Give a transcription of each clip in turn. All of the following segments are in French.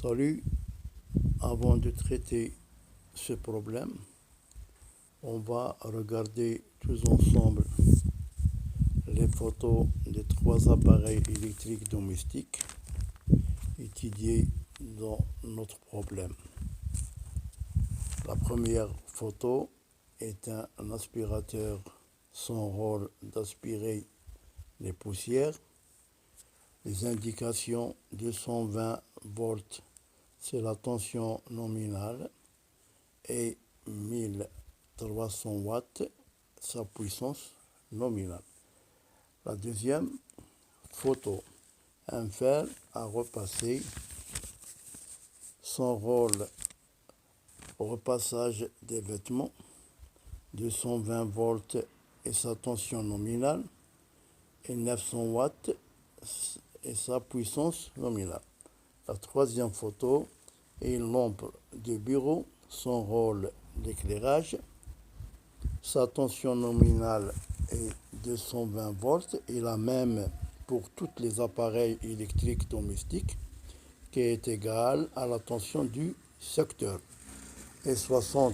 Salut, avant de traiter ce problème, on va regarder tous ensemble les photos des trois appareils électriques domestiques étudiés dans notre problème. La première photo est un aspirateur. Son rôle d'aspirer les poussières. Les indications 220 volts, c'est la tension nominale, et 1300 watts, sa puissance nominale. La deuxième photo, un fer à repasser. Son rôle, repassage des vêtements, 220 volts et sa tension nominale, et 900 watts et sa puissance nominale. La troisième photo est une lampe de bureau, son rôle d'éclairage, sa tension nominale est 220 volts et la même pour tous les appareils électriques domestiques, qui est égale à la tension du secteur, et 60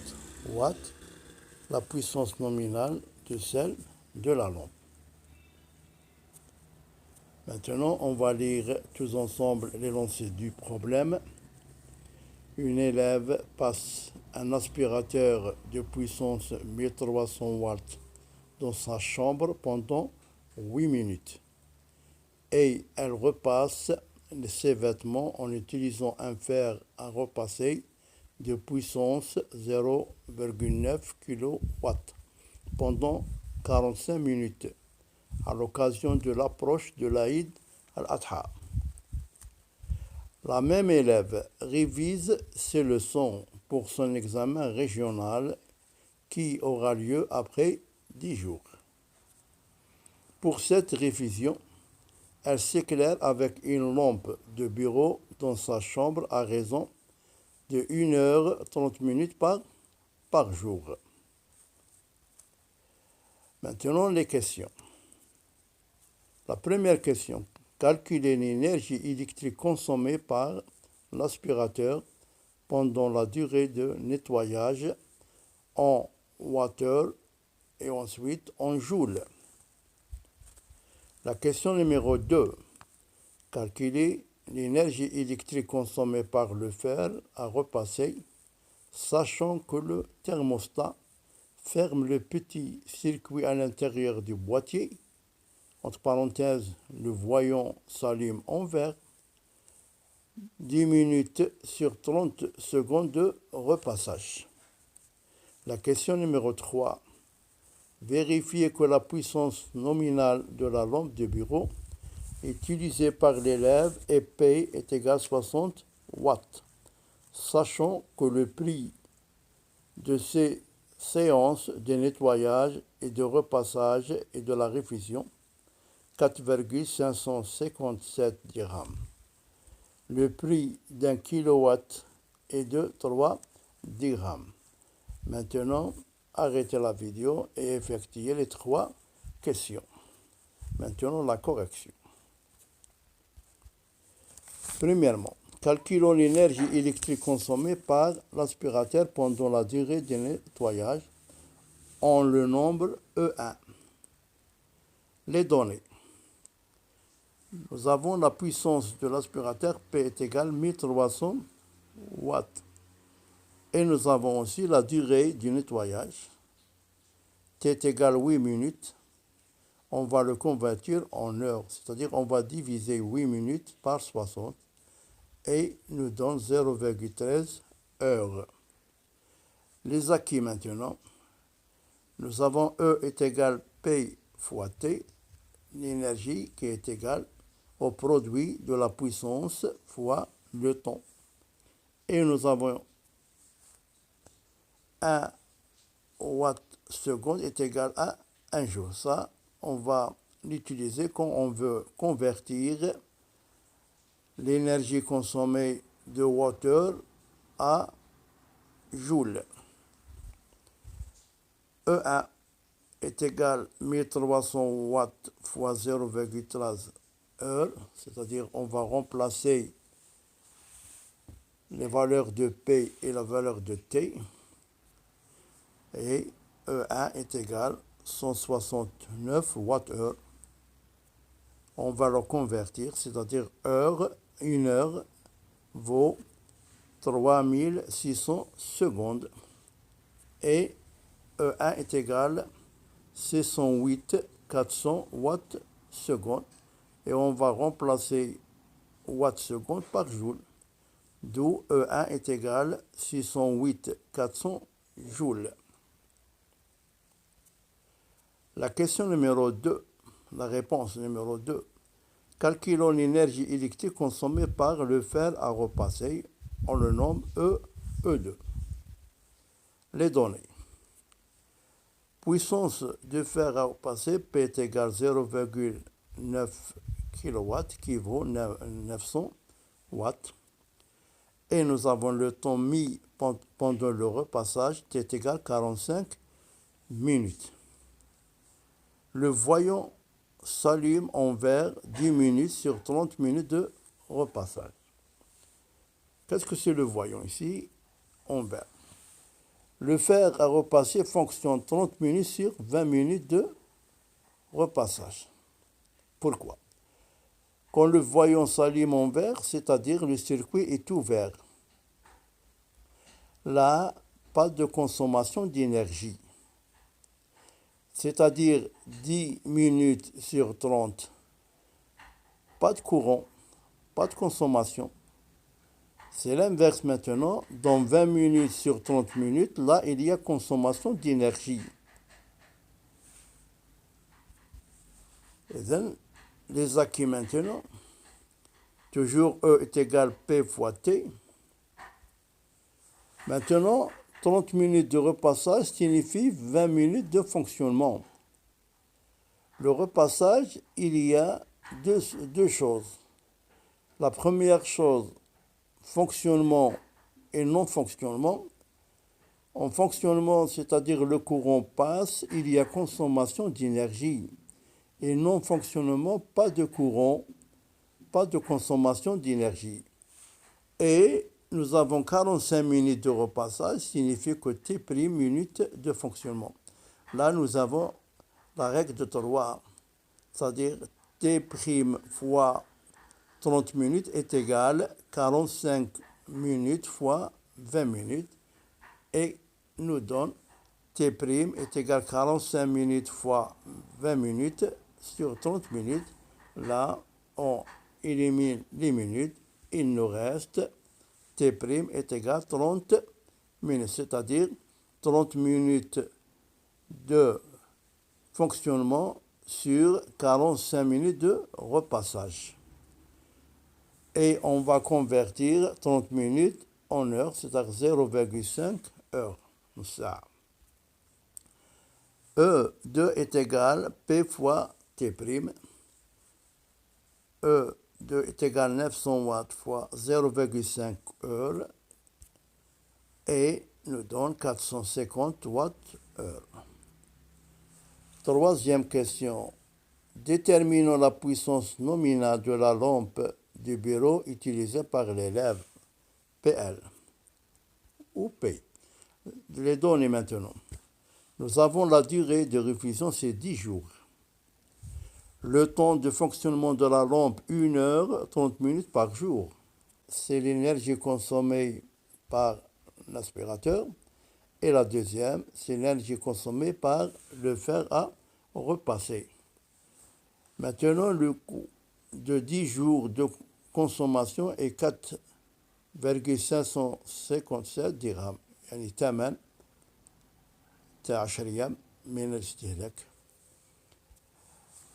watts, la puissance nominale de celle de la lampe. Maintenant, on va lire tous ensemble l'énoncé du problème. Une élève passe un aspirateur de puissance 1300 watts dans sa chambre pendant 8 minutes. Et elle repasse ses vêtements en utilisant un fer à repasser de puissance 0,9 kW pendant 45 minutes. À l'occasion de l'approche de l'Aïd al-Adha. La même élève révise ses leçons pour son examen régional qui aura lieu après 10 jours. Pour cette révision, elle s'éclaire avec une lampe de bureau dans sa chambre à raison de 1h30 par jour. Maintenant, les questions. La première question, calculer l'énergie électrique consommée par l'aspirateur pendant la durée de nettoyage en watts et ensuite en joules. La question numéro 2, calculer l'énergie électrique consommée par le fer à repasser, sachant que le thermostat ferme le petit circuit à l'intérieur du boîtier. Entre parenthèses, le voyant s'allume en vert. 10 minutes sur 30 secondes de repassage. La question numéro 3. Vérifier que la puissance nominale de la lampe de bureau utilisée par l'élève P est égale à 60 watts, sachant que le prix de ces séances de nettoyage et de repassage et de la révision 4,557 dirhams. Le prix d'un kilowatt est de 3 dirhams. Maintenant, arrêtez la vidéo et effectuez les 3 questions. Maintenant, la correction. Premièrement, calculons l'énergie électrique consommée par l'aspirateur pendant la durée de nettoyage en le nombre E1. Les données. Nous avons la puissance de l'aspirateur P est égale à 1300 watts. Et nous avons aussi la durée du nettoyage. T est égal à 8 minutes. On va le convertir en heures, c'est-à-dire on va diviser 8 minutes par 60 et nous donne 0,13 heures. Les acquis maintenant. Nous avons E est égal à P fois T, l'énergie qui est égale au produit de la puissance fois le temps. Et nous avons 1 watt seconde est égal à 1 joule. Ça, on va l'utiliser quand on veut convertir l'énergie consommée de wattheure à joule. E1 est égal à 1300 watts fois 0,13 heures, c'est-à-dire on va remplacer les valeurs de P et la valeur de T. Et E1 est égal à 169 Wh. On va le convertir, c'est-à-dire une heure vaut 3600 secondes. Et E1 est égal à 608 400 watts secondes. Et on va remplacer watts secondes par joule. D'où E1 est égal à 608 400 joules. La question numéro 2, la réponse numéro 2. Calculons l'énergie électrique consommée par le fer à repasser. On le nomme E2. Les données. Puissance de fer à repasser, P est égal à 0,9 kW, qui vaut 900 watts. Et nous avons le temps mis pendant le repassage, T est égal à 45 minutes. Le voyant s'allume en vert 10 minutes sur 30 minutes de repassage. Qu'est-ce que c'est le voyant ici? En vert. Le fer à repasser fonctionne 30 minutes sur 20 minutes de repassage. Pourquoi? Quand le voyant s'allume en vert, c'est-à-dire le circuit est ouvert. Là, pas de consommation d'énergie. C'est-à-dire 10 minutes sur 30. Pas de courant, pas de consommation. C'est l'inverse maintenant. Dans 20 minutes sur 30 minutes, là, il y a consommation d'énergie. Et then, les acquis maintenant. Toujours E est égal à P fois T. Maintenant, 30 minutes de repassage signifie 20 minutes de fonctionnement. Le repassage, il y a deux choses. La première chose, fonctionnement et non-fonctionnement. En fonctionnement, c'est-à-dire le courant passe, il y a consommation d'énergie. Et non-fonctionnement, pas de courant, pas de consommation d'énergie. Et nous avons 45 minutes de repassage, signifie que T' minutes de fonctionnement. Là, nous avons la règle de 3, c'est-à-dire T' fois 30 minutes est égal à 45 minutes fois 20 minutes et nous donne T' est égal à 45 minutes fois 20 minutes sur 30 minutes. Là, on élimine les minutes. Il nous reste T' est égal à 30 minutes, c'est-à-dire 30 minutes de fonctionnement sur 45 minutes de repassage. Et on va convertir 30 minutes en heures, c'est-à-dire 0,5 heures. Ça. E2 est égal à P fois T'. E2 est égal à 900 watts fois 0,5 heures et nous donne 450 watts heure. Troisième question. Déterminons la puissance nominale de la lampe du bureau utilisée par l'élève, PL ou P. Les données maintenant. Nous avons la durée de révision, c'est 10 jours. Le temps de fonctionnement de la lampe, 1 heure, 30 minutes par jour. C'est l'énergie consommée par l'aspirateur. Et la deuxième, c'est l'énergie consommée par le fer à repasser. Maintenant, le coût de 10 jours de consommation est 4,557 dirhams. يعني ثمن تاع 10 أيام من الاستهلاك.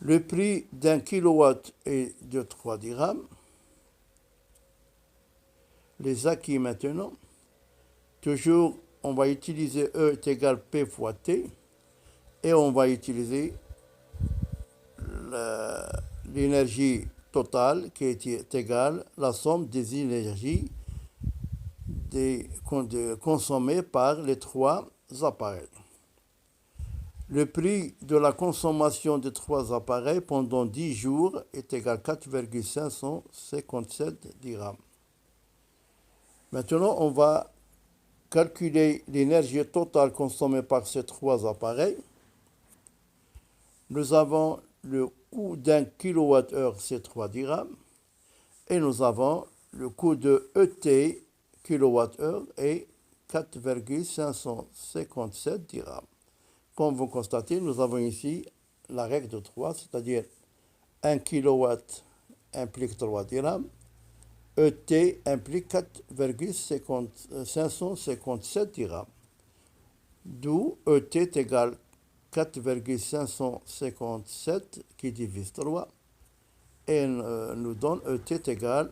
Le prix d'un kilowatt est de 3 dirhams. Les acquis maintenant. Toujours, on va utiliser E est égal à P fois T. Et on va utiliser l'énergie totale qui est égale à la somme des énergies consommées par les trois appareils. Le prix de la consommation des trois appareils pendant 10 jours est égal à 4,557 dirhams. Maintenant, on va calculer l'énergie totale consommée par ces trois appareils. Nous avons le coût d'un kilowattheure, c'est 3 dirhams. Et nous avons le coût de ET kilowattheure est 4,557 dirhams. Comme vous constatez, nous avons ici la règle de 3, c'est-à-dire 1 kilowatt implique 3 dirhams, ET implique 4,557 dirhams. D'où ET est égal 4,557 qui divise 3 et nous donne ET est égal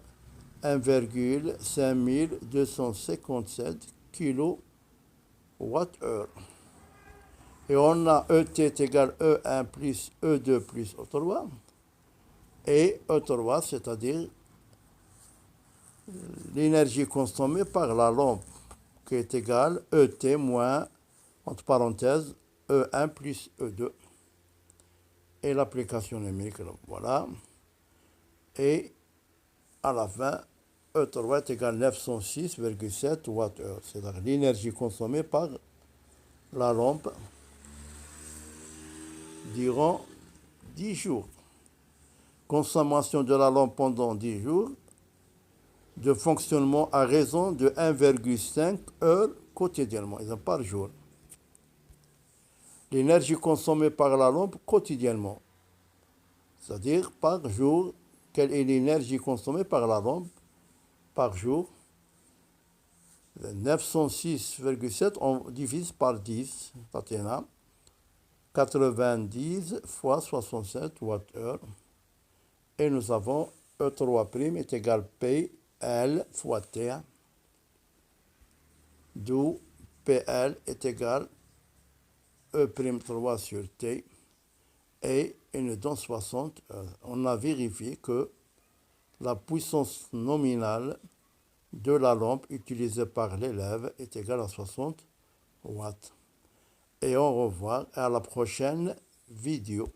1,5257 kWh. Et on a ET est égal E1 plus E2 plus E3. Et E3, c'est-à-dire l'énergie consommée par la lampe, qui est égale ET moins, entre parenthèses, E1 plus E2. Et l'application numérique, voilà. Et à la fin, E3 est égal à 906,7 Wh. C'est-à-dire l'énergie consommée par la lampe durant 10 jours. Consommation de la lampe pendant 10 jours de fonctionnement à raison de 1,5 heures quotidiennement, par jour. L'énergie consommée par la lampe quotidiennement, c'est-à-dire par jour, quelle est l'énergie consommée par la lampe par jour. 906,7, on divise par 10, 90 fois 67 Wh. Et nous avons E3' est égal PL fois T, d'où PL est égal E'3 sur T, et il nous donne 60. On a vérifié que la puissance nominale de la lampe utilisée par l'élève est égale à 60 watts. Et on revoit à la prochaine vidéo.